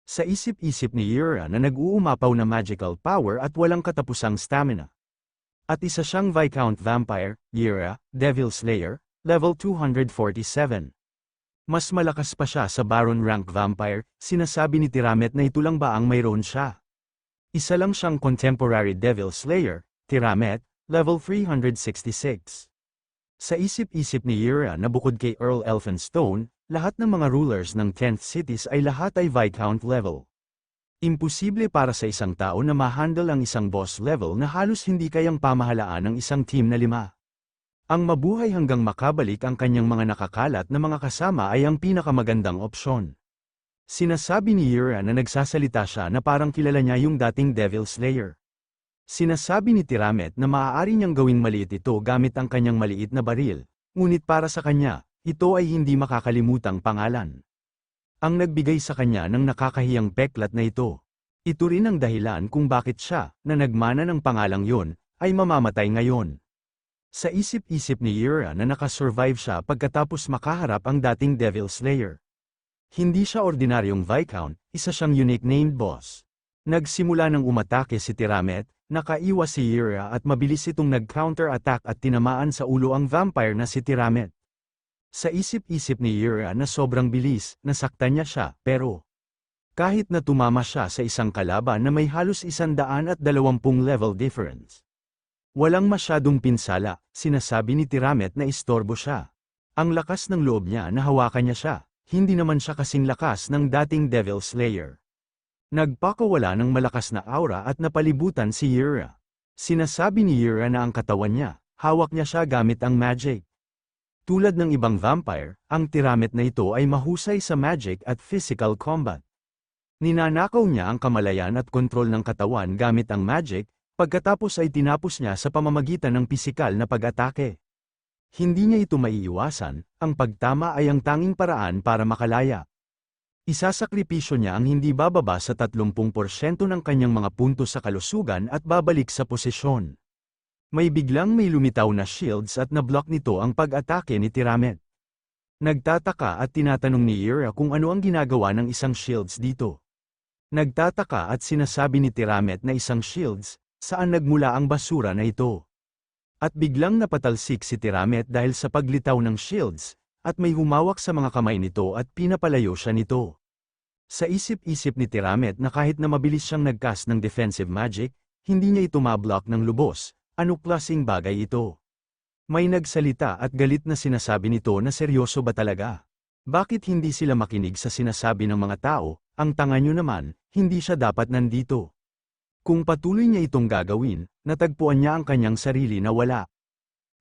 Sa isip-isip ni Yura na nag-uumapaw na magical power at walang katapusang stamina. At isa siyang Viscount Vampire, Yura, Devil Slayer, level 247. Mas malakas pa siya sa Baron rank Vampire, sinasabi ni Tiramet na ito lang ba ang mayroon siya. Isa lang siyang Contemporary Devil Slayer, Tiramet, level 366. Sa isip-isip ni Yura na bukod kay Earl Elphinstone, lahat ng mga rulers ng 10th cities ay lahat ay Viscount level. Imposible para sa isang tao na ma-handle ang isang boss level na halos hindi kayang pamahalaan ng isang team na 5. Ang mabuhay hanggang makabalik ang kanyang mga nakakalat na mga kasama ay ang pinakamagandang opsyon. Sinasabi ni Yura na nagsasalita siya na parang kilala niya yung dating Devil Slayer. Sinasabi ni Tiramet na maaari niyang gawing maliit ito gamit ang kanyang maliit na baril, ngunit para sa kanya, ito ay hindi makakalimutang pangalan. Ang nagbigay sa kanya ng nakakahiyang peklat na ito. Ito rin ang dahilan kung bakit siya, na nagmana ng pangalang yon, ay mamamatay ngayon. Sa isip-isip ni Yura na nakasurvive siya pagkatapos makaharap ang dating Devil Slayer. Hindi siya ordinaryong Viscount, isa siyang unique named boss. Nagsimula ng umatake si Tiramet, nakaiwas si Yura at mabilis itong nag-counter-attack at tinamaan sa ulo ang vampire na si Tiramet. Sa isip-isip ni Yura na sobrang bilis, nasaktan niya siya, pero kahit na tumama siya sa isang kalaban na may halos 120 level difference. Walang masyadong pinsala, sinasabi ni Tiramet na istorbo siya. Ang lakas ng loob niya na hawakan niya siya, hindi naman siya kasing lakas ng dating Devil Slayer. Nagpakawala ng malakas na aura at napalibutan si Yura. Sinasabi ni Yura na ang katawan niya, hawak niya siya gamit ang magic. Tulad ng ibang vampire, ang Tiramet na ito ay mahusay sa magic at physical combat. Ninanakaw niya ang kamalayan at kontrol ng katawan gamit ang magic, pagkatapos ay tinapos niya sa pamamagitan ng pisikal na pag-atake. Hindi niya ito maiiwasan, ang pagtama ay ang tanging paraan para makalaya. Isasakripisyo niya ang hindi bababa sa 30% ng kanyang mga puntos sa kalusugan at babalik sa posisyon. May lumitaw na shields at na-block nito ang pag-atake ni Tiramet. Nagtataka at tinatanong ni Yura kung ano ang ginagawa ng isang shields dito. Nagtataka at sinasabi ni Tiramet na isang shields, saan nagmula ang basura na ito. At biglang napatalsik si Tiramet dahil sa paglitaw ng shields, at may humawak sa mga kamay nito at pinapalayo siya nito. Sa isip-isip ni Tiramet na kahit na mabilis siyang nag-cast ng defensive magic, hindi niya ito ma-block ng lubos. Ano klaseng bagay ito? May nagsalita at galit na sinasabi nito na seryoso ba talaga? Bakit hindi sila makinig sa sinasabi ng mga tao, ang tanga nyo naman, hindi siya dapat nandito. Kung patuloy niya itong gagawin, natagpuan niya ang kanyang sarili na wala.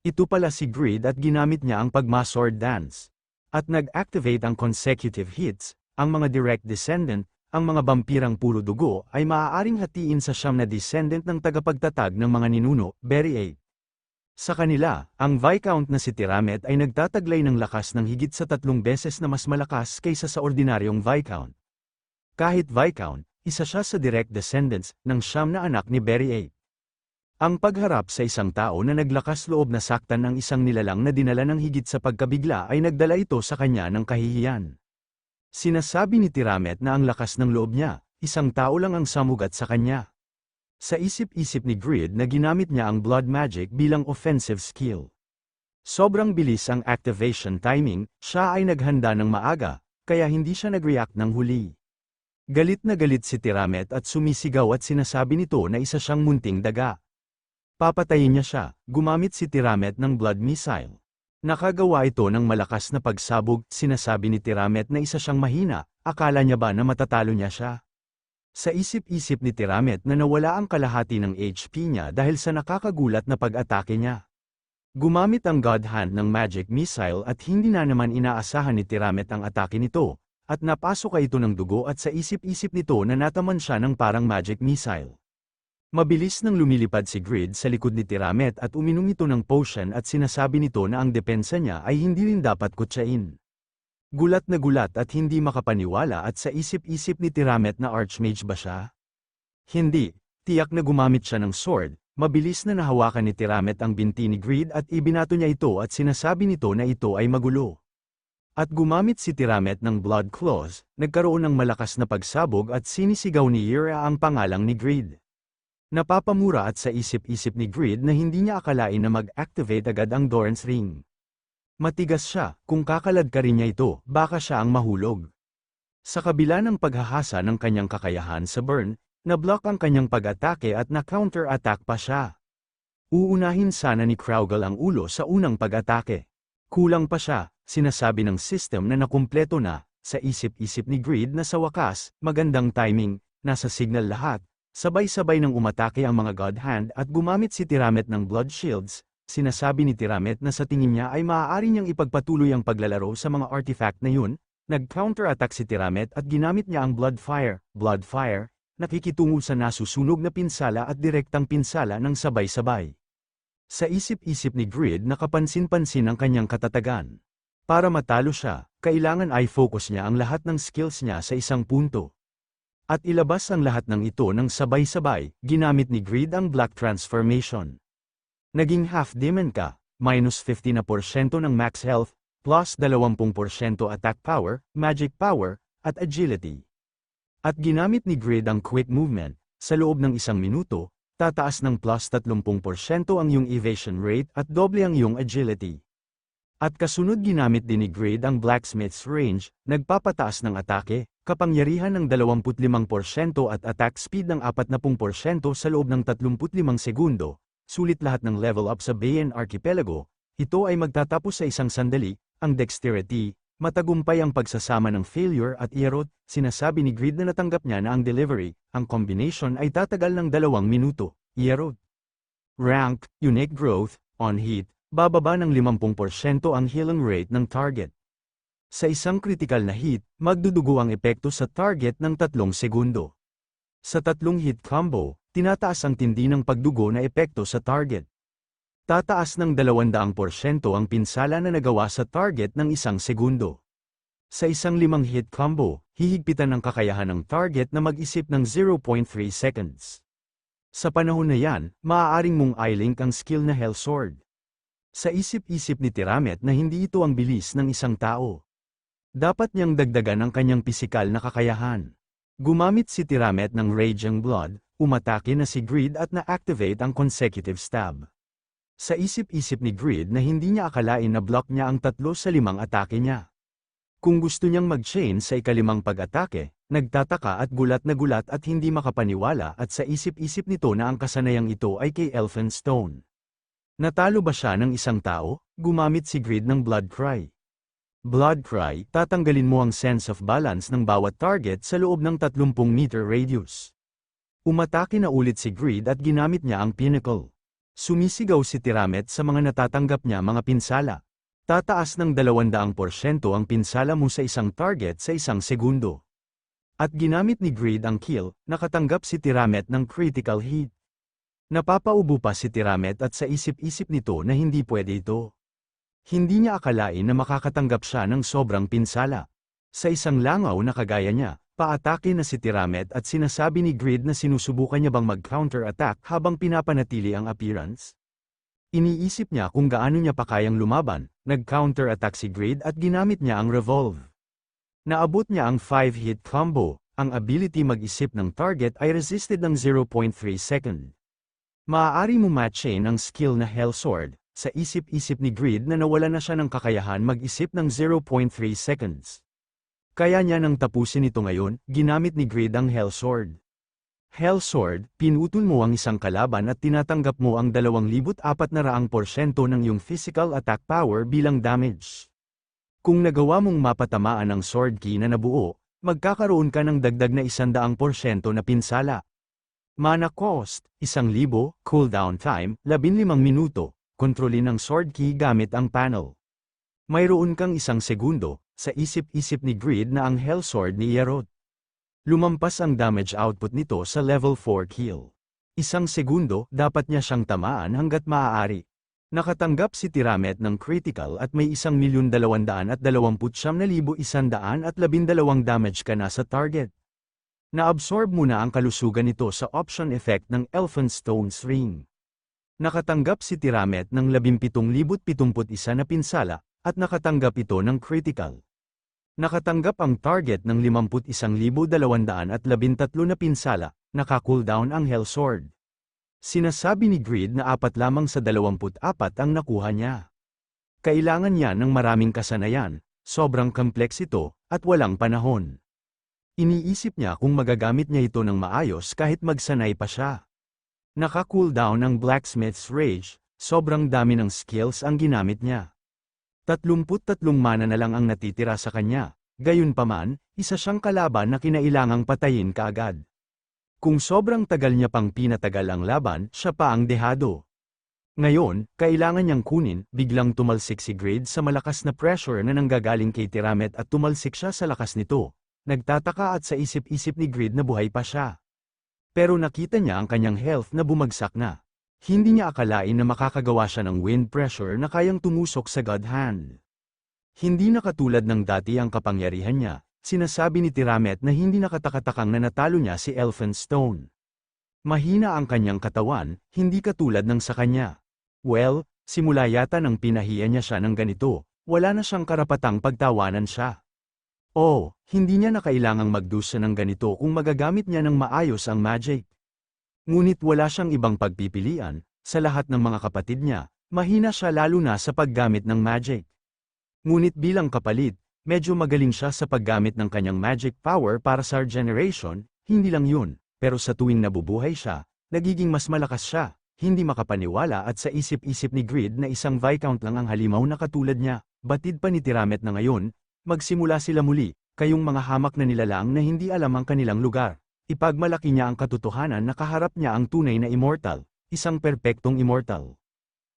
Ito pala si Greed at ginamit niya ang pagma-sword dance. At nag-activate ang consecutive hits, ang mga direct descendant, ang mga vampirang puro dugo ay maaaring hatiin sa siyam na descendant ng tagapagtatag ng mga ninuno, Berry 8. Sa kanila, ang Viscount na si Tiramet ay nagtataglay ng lakas ng higit sa 3 beses na mas malakas kaysa sa ordinaryong Viscount. Kahit Viscount, isa siya sa direct descendants ng siyam na anak ni Berry 8. Ang pagharap sa isang tao na naglakas loob na saktan ng isang nilalang na dinala ng higit sa pagkabigla ay nagdala ito sa kanya ng kahihiyan. Sinasabi ni Tiramet na ang lakas ng loob niya, isang tao lang ang samugat sa kanya. Sa isip-isip ni Greed na ginamit niya ang blood magic bilang offensive skill. Sobrang bilis ang activation timing, siya ay naghanda ng maaga, kaya hindi siya nag-react ng huli. Galit na galit si Tiramet at sumisigaw at sinasabi nito na isa siyang munting daga. Papatayin niya siya, gumamit si Tiramet ng blood missile. Nakagawa ito ng malakas na pagsabog, sinasabi ni Tiramet na isa siyang mahina, akala niya ba na matatalo niya siya? Sa isip-isip ni Tiramet na nawala ang kalahati ng HP niya dahil sa nakakagulat na pag-atake niya. Gumamit ang God Hand ng magic missile at hindi na naman inaasahan ni Tiramet ang atake nito, at napasok ito ng dugo at sa isip-isip nito na nataman siya ng parang magic missile. Mabilis nang lumilipad si Greed sa likod ni Tiramet at uminom ito ng potion at sinasabi nito na ang depensa niya ay hindi rin dapat kutsain. Gulat na gulat at hindi makapaniwala at sa isip-isip ni Tiramet na archmage ba siya? Hindi, tiyak na gumamit siya ng sword, mabilis na nahawakan ni Tiramet ang binti ni Greed at ibinato niya ito at sinasabi nito na ito ay magulo. At gumamit si Tiramet ng Blood Claws, nagkaroon ng malakas na pagsabog at sinisigaw ni Yura ang pangalang ni Greed. Napapamura at sa isip-isip ni Greed na hindi niya akalain na mag-activate agad ang Doran's Ring. Matigas siya, kung kakalad ka rin niya ito, baka siya ang mahulog. Sa kabila ng paghahasa ng kanyang kakayahan sa burn, na-block ang kanyang pag-atake at na-counter-attack pa siya. Uunahin sana ni Kraugal ang ulo sa unang pag-atake. Kulang pa siya, sinasabi ng system na nakumpleto na, sa isip-isip ni Greed na sa wakas, magandang timing, nasa signal lahat, sabay-sabay nang umatake ang mga God Hand at gumamit si Tiramet ng Blood Shields, sinasabi ni Tiramet na sa tingin niya ay maaari niyang ipagpatuloy ang paglalaro sa mga artifact na yun, nag-counter-attack si Tiramet at ginamit niya ang Blood Fire, nakikitungo sa nasusunog na pinsala at direktang pinsala ng sabay-sabay. Sa isip-isip ni Greed nakapansin-pansin ang kanyang katatagan. Para matalo siya, kailangan ay focus niya ang lahat ng skills niya sa isang punto. At ilabas ang lahat ng ito ng sabay-sabay, ginamit ni Greed ang Black Transformation. Naging half-demon ka, minus 50% ng max health, plus 20% attack power, magic power, at agility. At ginamit ni Greed ang Quick Movement, sa loob ng 1 minuto, tataas ng plus 30% ang iyong evasion rate at doble ang iyong agility. At kasunod ginamit din ni Greed ang Blacksmith's Range, nagpapataas ng atake, kapangyarihan ng 25% at attack speed ng 40% sa loob ng 35 segundo, sulit lahat ng level up sa Bayan Archipelago, ito ay magtatapos sa isang sandali, ang Dexterity, matagumpay ang pagsasama ng Failure at Ierot, sinasabi ni Greed na natanggap niya na ang delivery, ang combination ay tatagal ng 2 minuto, Ierot. Rank, Unique Growth, on hit, bababa ng 50% ang healing rate ng target. Sa isang critical na hit, magdudugo ang epekto sa target ng 3 segundo. Sa 3 hit combo, tinataas ang tindi ng pagdugo na epekto sa target. Tataas ng 200% ang pinsala na nagawa sa target ng 1 segundo. Sa isang 5 hit combo, hihigpitan ang kakayahan ng target na mag-isip ng 0.3 seconds. Sa panahon na yan, maaaring mong i-link ang skill na Hell Sword. Sa isip-isip ni Tiramet na hindi ito ang bilis ng isang tao. Dapat niyang dagdagan ang kanyang pisikal na kakayahan. Gumamit si Tiramet ng Raging Blood, umatake na si Greed at na-activate ang consecutive stab. Sa isip-isip ni Greed na hindi niya akalain na block niya ang 3 sa 5 atake niya. Kung gusto niyang mag-chain sa ikalimang pag-atake, nagtataka at gulat na gulat at hindi makapaniwala at sa isip-isip nito na ang kasanayang ito ay kay Elphinstone. Natalo ba siya ng isang tao? Gumamit si Greed ng Blood Cry. Blood Cry, tatanggalin mo ang sense of balance ng bawat target sa loob ng 30 meter radius. Umatake na ulit si Greed at ginamit niya ang Pinnacle. Sumisigaw si Tiramet sa mga natatanggap niya mga pinsala. Tataas ng 200% ang pinsala mo sa isang target sa 1 segundo. At ginamit ni Greed ang kill, nakatanggap si Tiramet ng critical hit. Napapaubo pa si Tiramet at sa isip-isip nito na hindi pwede ito. Hindi niya akalain na makakatanggap siya ng sobrang pinsala. Sa isang langaw na kagaya niya, paatake na si Tiramet at sinasabi ni Greed na sinusubukan niya bang mag-counter-attack habang pinapanatili ang appearance. Iniisip niya kung gaano niya pa kayang lumaban, nag-counter-attack si Greed at ginamit niya ang Revolve. Naabot niya ang 5-hit combo, ang ability mag-isip ng target ay resisted ng 0.3 second. Maaari mo matchain ang skill na Hell Sword, sa isip-isip ni Greed na nawala na siya ng kakayahan mag-isip ng 0.3 seconds. Kaya niya nang tapusin ito ngayon, ginamit ni Greed ang Hell Sword. Hell Sword, pinutol mo ang isang kalaban at tinatanggap mo ang 2,400% ng iyong physical attack power bilang damage. Kung nagawa mong mapatamaan ang sword key na nabuo, magkakaroon ka ng dagdag na 100% na pinsala. Mana cost, 1,000, cooldown time, 15 minuto, kontrolin ang sword key gamit ang panel. Mayroon kang 1 segundo, sa isip-isip ni Greed na ang Hell Sword ni Ierot. Lumampas ang damage output nito sa level 4 kill. 1 segundo, dapat niya siyang tamaan hanggat maaari. Nakatanggap si Tiramet ng critical at may 1,229,112 damage ka na sa target. Na-absorb mo na ang kalusugan nito sa option effect ng Elphinstone's Ring. Nakatanggap si Tiramet ng 17,071 na pinsala, at nakatanggap ito ng critical. Nakatanggap ang target ng 51,213 na pinsala, naka-cooldown ang Hell Sword. Sinasabi ni Grid na 4 lamang sa 24 ang nakuha niya. Kailangan niya ng maraming kasanayan, sobrang kompleks ito, at walang panahon. Iniisip niya kung magagamit niya ito ng maayos kahit magsanay pa siya. Naka-cooldown ang Blacksmith's Rage, sobrang dami ng skills ang ginamit niya. 33 mana na lang ang natitira sa kanya, gayunpaman, isa siyang kalaban na kinailangang patayin kaagad. Kung sobrang tagal niya pang pinatagal ang laban, siya pa ang dehado. Ngayon, kailangan niyang kunin, biglang tumalsik si Grid sa malakas na pressure na nanggagaling kay Tiramet at tumalsik siya sa lakas nito. Nagtataka at sa isip-isip ni Grid na buhay pa siya. Pero nakita niya ang kanyang health na bumagsak na. Hindi niya akalain na makakagawa siya ng wind pressure na kayang tumusok sa God Hand. Hindi na katulad ng dati ang kapangyarihan niya, sinasabi ni Tiramet na hindi nakatakatakang na natalo niya si Elphinstone. Mahina ang kanyang katawan, hindi katulad ng sa kanya. Well, simula yata nang pinahiya niya siya ng ganito, wala na siyang karapatang pagtawanan siya. Oh, hindi niya na kailangang magdusa ng ganito kung magagamit niya ng maayos ang magic. Ngunit wala siyang ibang pagpipilian, sa lahat ng mga kapatid niya, mahina siya lalo na sa paggamit ng magic. Ngunit bilang kapalit, medyo magaling siya sa paggamit ng kanyang magic power para sa regeneration, hindi lang yun, pero sa tuwing nabubuhay siya, nagiging mas malakas siya, hindi makapaniwala at sa isip-isip ni Grid na isang Viscount lang ang halimaw na katulad niya, batid pa ni Tiramet na ngayon, magsimula sila muli, kayong mga hamak na nilalang na hindi alam ang kanilang lugar. Ipagmalaki niya ang katotohanan na kaharap niya ang tunay na immortal, isang perpektong immortal.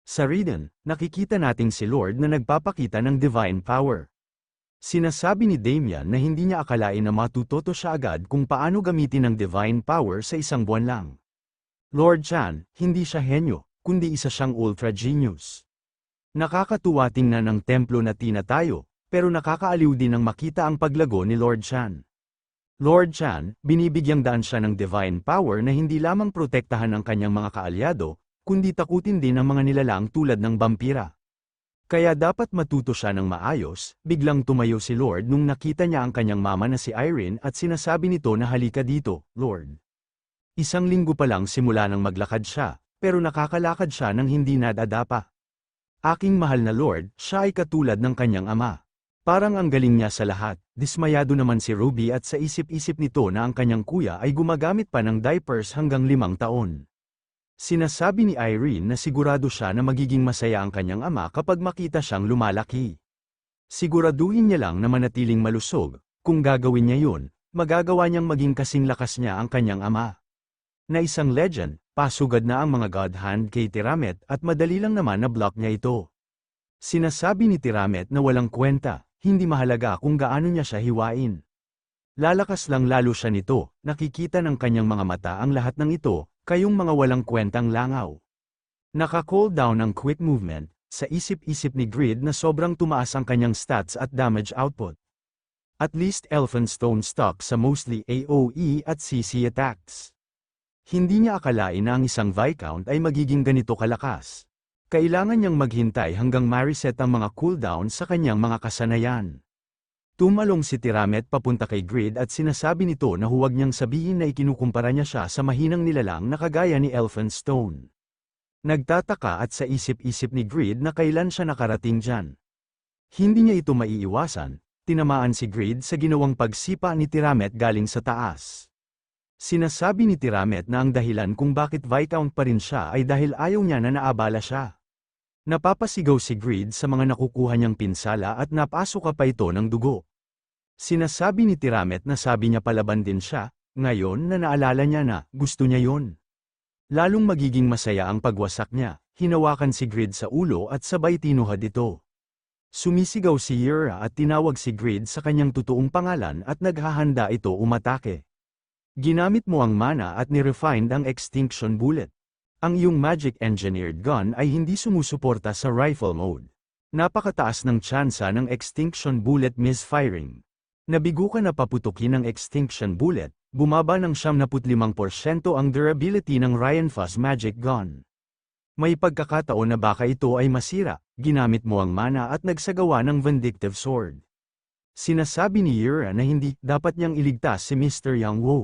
Sa Riden, nakikita nating si Lord na nagpapakita ng divine power. Sinasabi ni Damian na hindi niya akalain na matututo siya agad kung paano gamitin ang divine power sa isang buwan lang. Lord Chan, hindi siya henyo, kundi isa siyang ultra genius. Nakakatuwa tingnan ang templo na tinatayo, pero nakakaaliw din ang makita ang paglago ni Lord Chan. Lord Chan, binibigyang daan siya ng divine power na hindi lamang protektahan ang kanyang mga kaalyado, kundi takutin din ang mga nilalang tulad ng vampira. Kaya dapat matuto siya ng maayos, biglang tumayo si Lord nung nakita niya ang kanyang mama na si Irene at sinasabi nito na halika dito, Lord. Isang linggo pa lang simula nang maglakad siya, pero nakakalakad siya nang hindi nadadapa. Aking mahal na Lord, siya ay katulad ng kanyang ama. Parang ang galing niya sa lahat, dismayado naman si Ruby at sa isip-isip nito na ang kanyang kuya ay gumagamit pa ng diapers hanggang 5 taon. Sinasabi ni Irene na sigurado siya na magiging masaya ang kanyang ama kapag makita siyang lumalaki. Siguraduhin niya lang na manatiling malusog, kung gagawin niya yun, magagawa niyang maging kasing lakas niya ang kanyang ama. Na isang legend, pasugad na ang mga God Hand kay Tiramet at madali lang naman na block niya ito. Sinasabi ni Tiramet na walang kwenta. Hindi mahalaga kung gaano niya siya hiwain. Lalakas lang lalo siya nito, nakikita ng kanyang mga mata ang lahat ng ito, kayong mga walang kwentang langaw. Naka-call down ang quick movement, sa isip-isip ni Grid na sobrang tumaas ang kanyang stats at damage output. At least Elphinstone stock sa mostly AoE at CC attacks. Hindi niya akalain na ang isang Viscount ay magiging ganito kalakas. Kailangan niyang maghintay hanggang ma-reset ang mga cooldown sa kanyang mga kasanayan. Tumalong si Tiramet papunta kay Grid at sinasabi nito na huwag niyang sabihin na ikinukumpara niya siya sa mahinang nilalang na kagaya ni Elphinstone. Nagtataka at sa isip-isip ni Grid na kailan siya nakarating dyan. Hindi niya ito maiiwasan, tinamaan si Grid sa ginawang pagsipa ni Tiramet galing sa taas. Sinasabi ni Tiramet na ang dahilan kung bakit Viscount pa rin siya ay dahil ayaw niya na naabala siya. Napapasigaw si Grid sa mga nakukuha niyang pinsala at napasuka pa ito ng dugo. Sinasabi ni Tiramet na sabi niya palaban din siya, ngayon na naalala niya na gusto niya yon. Lalong magiging masaya ang pagwasak niya, hinawakan si Grid sa ulo at sabay tinuhad ito. Sumisigaw si Yura at tinawag si Grid sa kanyang totoong pangalan at naghahanda ito umatake. Ginamit mo ang mana at ni-refined ang extinction bullet. Ang iyong magic engineered gun ay hindi sumusuporta sa rifle mode. Napakataas ng tsansa ng extinction bullet misfiring. Nabigo ka na paputukin ng extinction bullet, bumaba ng 75% ang durability ng Ryan Fuzz magic gun. May pagkakataon na baka ito ay masira, ginamit mo ang mana at nagsagawa ng vindictive sword. Sinasabi ni Yura na hindi dapat niyang iligtas si Mr. Yang Wu.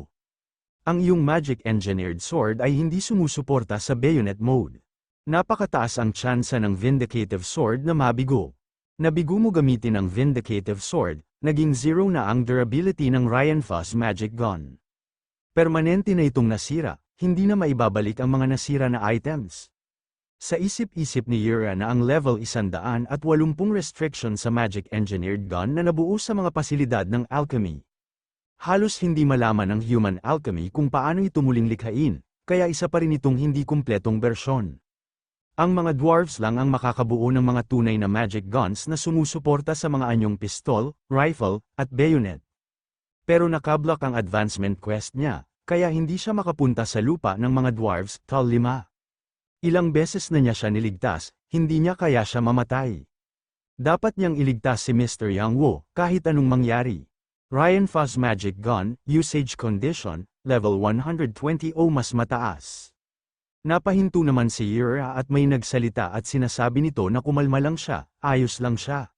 Ang iyong magic engineered sword ay hindi sumusuporta sa bayonet mode. Napakataas ang tsansa ng Vindicative Sword na mabigo. Nabigo mo gamitin ang Vindicative Sword, naging 0 na ang durability ng Ryan Foss Magic Gun. Permanente na itong nasira, hindi na maibabalik ang mga nasira na items. Sa isip-isip ni Yura na ang level 180 restriction sa Magic Engineered Gun na nabuo sa mga pasilidad ng alchemy. Halos hindi malaman ng human alchemy kung paano ito muling likhain, kaya isa pa rin itong hindi kumpletong bersyon. Ang mga dwarves lang ang makakabuo ng mga tunay na magic guns na sumusuporta sa mga anyong pistol, rifle, at bayonet. Pero nakablock ang advancement quest niya, kaya hindi siya makapunta sa lupa ng mga dwarves, Tal 5. Ilang beses na niya siya niligtas, hindi niya kaya siya mamatay. Dapat niyang iligtas si Mr. Yang Wu, kahit anong mangyari. Ryan Foss Magic Gun, Usage Condition, Level 120 o mas mataas. Napahinto naman si Yura at may nagsalita at sinasabi nito na kumalma lang siya, ayos lang siya.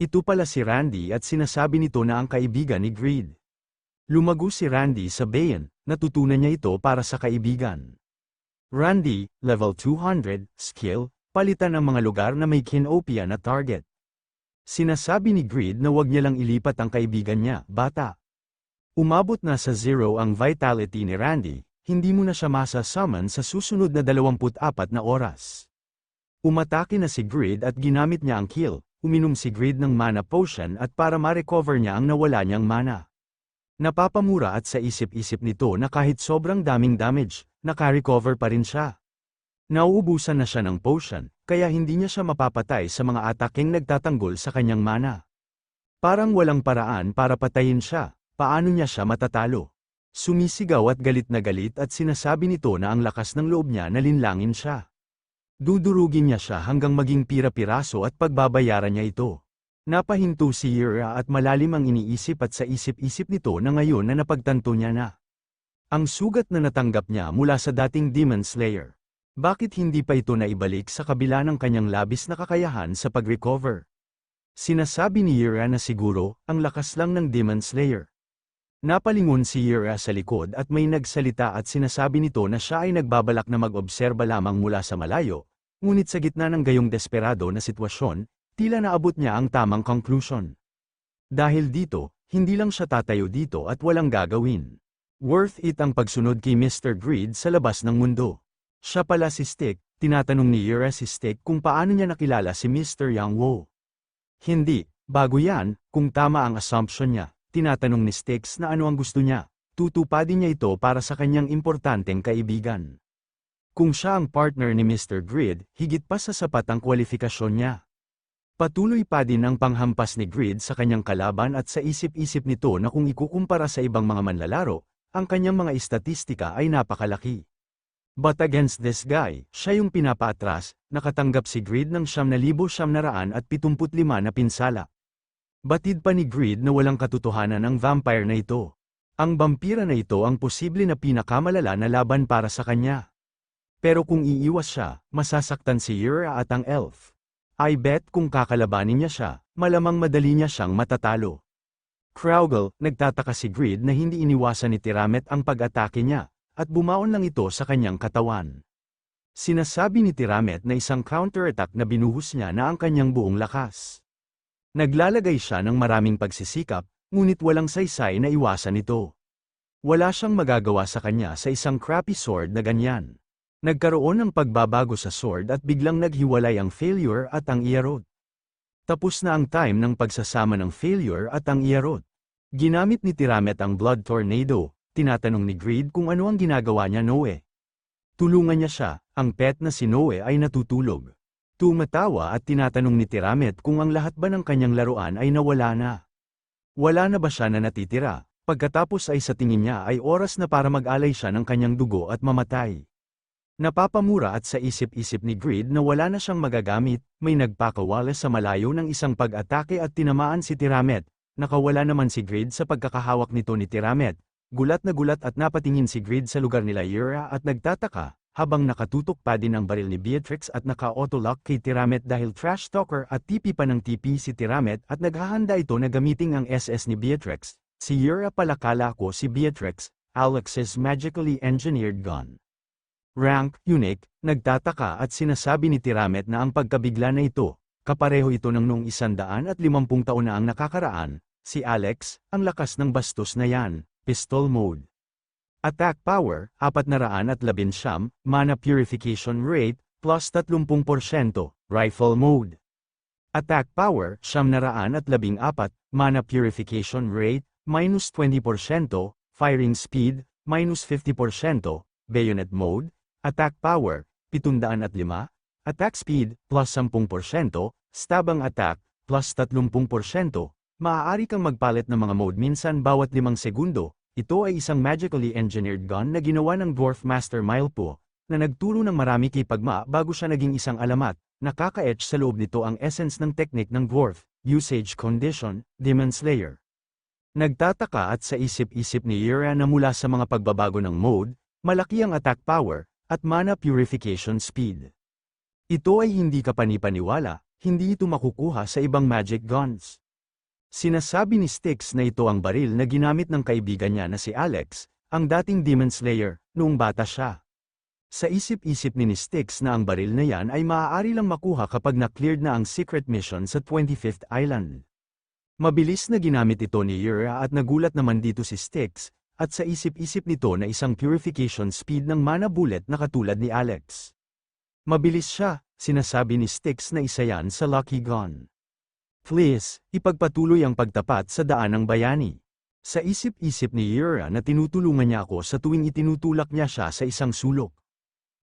Ito pala si Randy at sinasabi nito na ang kaibigan ni Greed. Lumago si Randy sa bayan, natutunan niya ito para sa kaibigan. Randy, level 200, skill, palitan ang mga lugar na may kinopia na target. Sinasabi ni Greed na wag niya lang ilipat ang kaibigan niya, bata. Umabot na sa 0 ang vitality ni Randy. Hindi mo na siya masa-summon sa susunod na 24 na oras. Umatake na si Greed at ginamit niya ang kill, uminom si Greed ng mana potion at para ma-recover niya ang nawala niyang mana. Napapamura at sa isip-isip nito na kahit sobrang daming damage, naka-recover pa rin siya. Nauubusan na siya ng potion, kaya hindi niya siya mapapatay sa mga ataking nagtatanggol sa kanyang mana. Parang walang paraan para patayin siya, paano niya siya matatalo? Sumisigaw at galit at sinasabi nito na ang lakas ng loob niya na linlangin siya. Dudurugin niya siya hanggang maging pira-piraso at pagbabayaran niya ito. Napahinto si Yura at malalim ang iniisip at sa isip-isip nito na ngayon na napagtanto niya na. Ang sugat na natanggap niya mula sa dating Demon Slayer. Bakit hindi pa ito naibalik sa kabila ng kanyang labis na kakayahan sa pag-recover? Sinasabi ni Yura na siguro, ang lakas lang ng Demon Slayer. Napalingon si Yura sa likod at may nagsalita at sinasabi nito na siya ay nagbabalak na mag-obserba lamang mula sa malayo, ngunit sa gitna ng gayong desperado na sitwasyon, tila naabot niya ang tamang conclusion. Dahil dito, hindi lang siya tatayo dito at walang gagawin. Worth it ang pagsunod kay Mr. Greed sa labas ng mundo. Siya pala si Stick, tinatanong ni Yura si Stick kung paano niya nakilala si Mr. Yang Wu. Hindi, bago yan, kung tama ang assumption niya. Tinatanong ni Styx na ano ang gusto niya, tutupadin niya ito para sa kanyang importanteng kaibigan. Kung siya ang partner ni Mr. Greed, higit pa sa sapat ang kwalifikasyon niya. Patuloy pa din ang panghampas ni Greed sa kanyang kalaban at sa isip-isip nito na kung ikukumpara sa ibang mga manlalaro, ang kanyang mga istatistika ay napakalaki. But against this guy, siya yung pinapaatras, nakatanggap si Greed ng 9,975 na pinsala. Batid pa ni Greed na walang katotohanan ang vampire na ito. Ang vampira na ito ang posible na pinakamalala na laban para sa kanya. Pero kung iiwas siya, masasaktan si Yura at ang elf. I bet kung kakalabanin niya siya, malamang madali niya siyang matatalo. Kraugle, nagtataka si Greed na hindi iniwasan ni Tiramet ang pag-atake niya, at bumaon lang ito sa kanyang katawan. Sinasabi ni Tiramet na isang counter-attack na binuhos niya na ang kanyang buong lakas. Naglalagay siya ng maraming pagsisikap, ngunit walang saysay na iwasan ito. Wala siyang magagawa sa kanya sa isang crappy sword na ganyan. Nagkaroon ng pagbabago sa sword at biglang naghiwalay ang failure at ang Iarot. Tapos na ang time ng pagsasama ng failure at ang Iarot. Ginamit ni Tiramet ang Blood Tornado, tinatanong ni Greed kung ano ang ginagawa niya Noe. Tulungan niya siya, ang pet na si Noe ay natutulog. Tumatawa at tinatanong ni Tiramet kung ang lahat ba ng kanyang laruan ay nawala na. Wala na ba siya na natitira, pagkatapos ay sa tingin niya ay oras na para mag-alay siya ng kanyang dugo at mamatay. Napapamura at sa isip-isip ni Greed na wala na siyang magagamit, may nagpakawala sa malayo ng isang pag-atake at tinamaan si Tiramet. Nakawala naman si Greed sa pagkakahawak nito ni Tiramet. Gulat at napatingin si Greed sa lugar nila Yura at nagtataka, habang nakatutok pa din ang baril ni Beatrix at naka-autolock kay Tiramet dahil trash talker at TP pa ng TP si Tiramet at naghahanda ito na gamitin ang SS ni Beatrix. Si Yura palakala ko si Beatrix, Alex's magically engineered gun. Rank, unique, nagtataka at sinasabi ni Tiramet na ang pagkabigla na ito, kapareho ito ng noong 150 taon na ang nakakaraan, si Alex, ang lakas ng bastos na yan, pistol mode. Attack power, 419, mana purification rate, plus 30%, rifle mode. Attack power, 914, mana purification rate, minus 20%, firing speed, minus 50%, bayonet mode, attack power, 705, attack speed, plus 10%, stabang attack, plus 30%, maaari kang magpalit ng mga mode minsan bawat 5 segundo. Ito ay isang magically engineered gun na ginawa ng Dwarf Master Milpo, na nagturo ng marami kay Pagma bago siya naging isang alamat. Nakaka-etch sa loob nito ang essence ng technique ng Dwarf, usage condition, Demon Slayer. Nagtataka at sa isip-isip ni Yura na mula sa mga pagbabago ng mode, malaki ang attack power, at mana purification speed. Ito ay hindi ka panipaniwala, hindi ito makukuha sa ibang magic guns. Sinasabi ni Styx na ito ang baril na ginamit ng kaibigan niya na si Alex, ang dating Demon Slayer, noong bata siya. Sa isip-isip ni Styx na ang baril na yan ay maaari lang makuha kapag na-cleared na ang secret mission sa 25th Island. Mabilis na ginamit ito ni Yura at nagulat naman dito si Styx, at sa isip-isip nito na isang purification speed ng mana bullet na katulad ni Alex. Mabilis siya, sinasabi ni Styx na isa yan sa Lucky Gun. Please, ipagpatuloy ang pagtapat sa daan ng bayani. Sa isip-isip ni Yura na tinutulungan niya ako sa tuwing itinutulak niya siya sa isang sulok.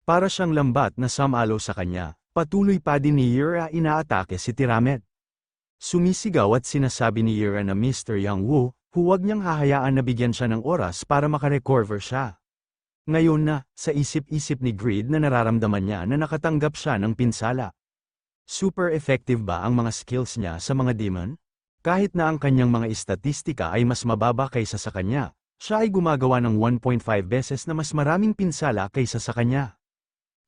Para siyang lambat na samalo sa kanya, patuloy pa din ni Yura inaatake si Tiramet. Sumisigaw at sinasabi ni Yura na Mr. Yang Wu, huwag niyang hahayaan na bigyan siya ng oras para makarecover siya. Ngayon na, sa isip-isip ni Greed na nararamdaman niya na nakatanggap siya ng pinsala. Super effective ba ang mga skills niya sa mga demon? Kahit na ang kanyang mga istatistika ay mas mababa kaysa sa kanya, siya ay gumagawa ng 1.5 beses na mas maraming pinsala kaysa sa kanya.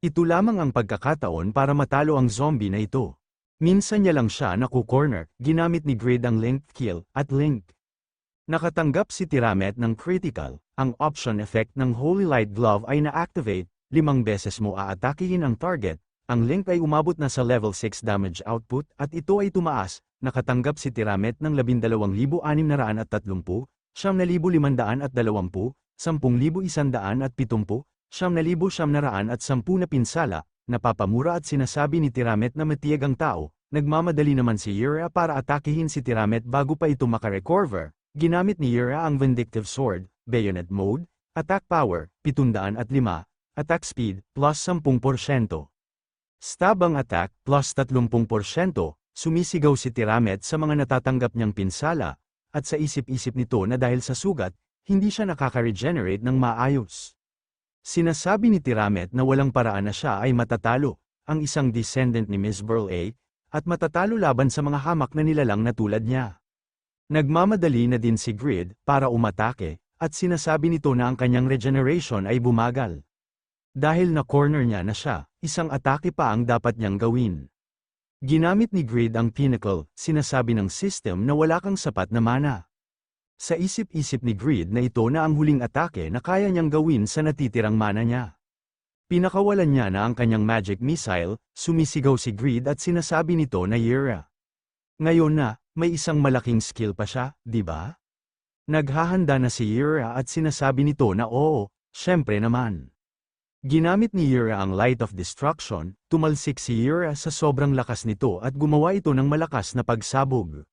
Ito lamang ang pagkakataon para matalo ang zombie na ito. Minsan niya lang siya naku-corner, ginamit ni Greed ang linked kill at link. Nakatanggap si Tiramet ng critical, ang option effect ng Holy Light Glove ay na-activate, 5 beses mo aatakihin ang target. Ang link ay umabot na sa level 6 damage output at ito ay tumaas, nakatanggap si Tiramet ng 12,630, 9,520, 10,170, 10,170, 9,910 na pinsala, napapamura at sinasabi ni Tiramet na matiyag ang tao, nagmamadali naman si Yura para atakihin si Tiramet bago pa ito makarecover. Ginamit ni Yura ang Vindictive Sword, Bayonet Mode, Attack Power, 705, Attack Speed, plus 10%. Stabang attack, plus 30%, sumisigaw si Tiramet sa mga natatanggap niyang pinsala, at sa isip-isip nito na dahil sa sugat, hindi siya nakaka-regenerate ng maayos. Sinasabi ni Tiramet na walang paraan na siya ay matatalo, ang isang descendant ni Miss Burl-A, at matatalo laban sa mga hamak na nilalang na tulad niya. Nagmamadali na din si Grid para umatake, at sinasabi nito na ang kanyang regeneration ay bumagal. Dahil na-corner niya na siya, isang atake pa ang dapat niyang gawin. Ginamit ni Grid ang Pinnacle, sinasabi ng system na wala kang sapat na mana. Sa isip-isip ni Grid na ito na ang huling atake na kaya niyang gawin sa natitirang mana niya. Pinakawalan niya na ang kanyang magic missile, sumisigaw si Grid at sinasabi nito na Yura. Ngayon na, may isang malaking skill pa siya, di ba? Naghahanda na si Yura at sinasabi nito na oo, syempre naman. Ginamit ni Yura ang Light of Destruction, tumalsik si Yura sa sobrang lakas nito at gumawa ito ng malakas na pagsabog.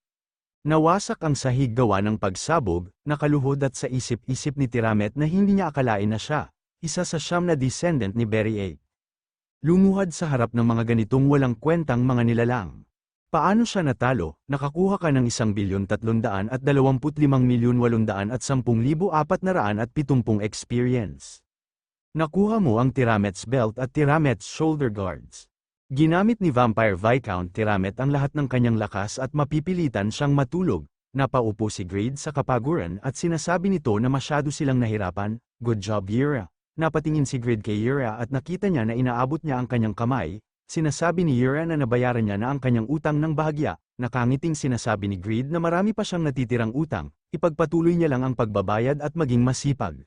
Nawasak ang sahig gawa ng pagsabog, nakaluhod at sa isip-isip ni Tiramet na hindi niya akalain na siya, isa sa siyam na descendant ni Berry 8. Lumuhad sa harap ng mga ganitong walang kwentang mga nilalang. Paano siya natalo? Nakakuha ka ng 1,325,810,470 experience. Nakuha mo ang Tiramet's Belt at Tiramet's Shoulder Guards. Ginamit ni Vampire Viscount Tiramet ang lahat ng kanyang lakas at mapipilitan siyang matulog. Napaupo si Grid sa kapaguran at sinasabi nito na masyado silang nahirapan. Good job Yura. Napatingin si Grid kay Yura at nakita niya na inaabot niya ang kanyang kamay. Sinasabi ni Yura na nabayaran niya na ang kanyang utang ng bahagya. Nakangiting sinasabi ni Grid na marami pa siyang natitirang utang, ipagpatuloy niya lang ang pagbabayad at maging masipag.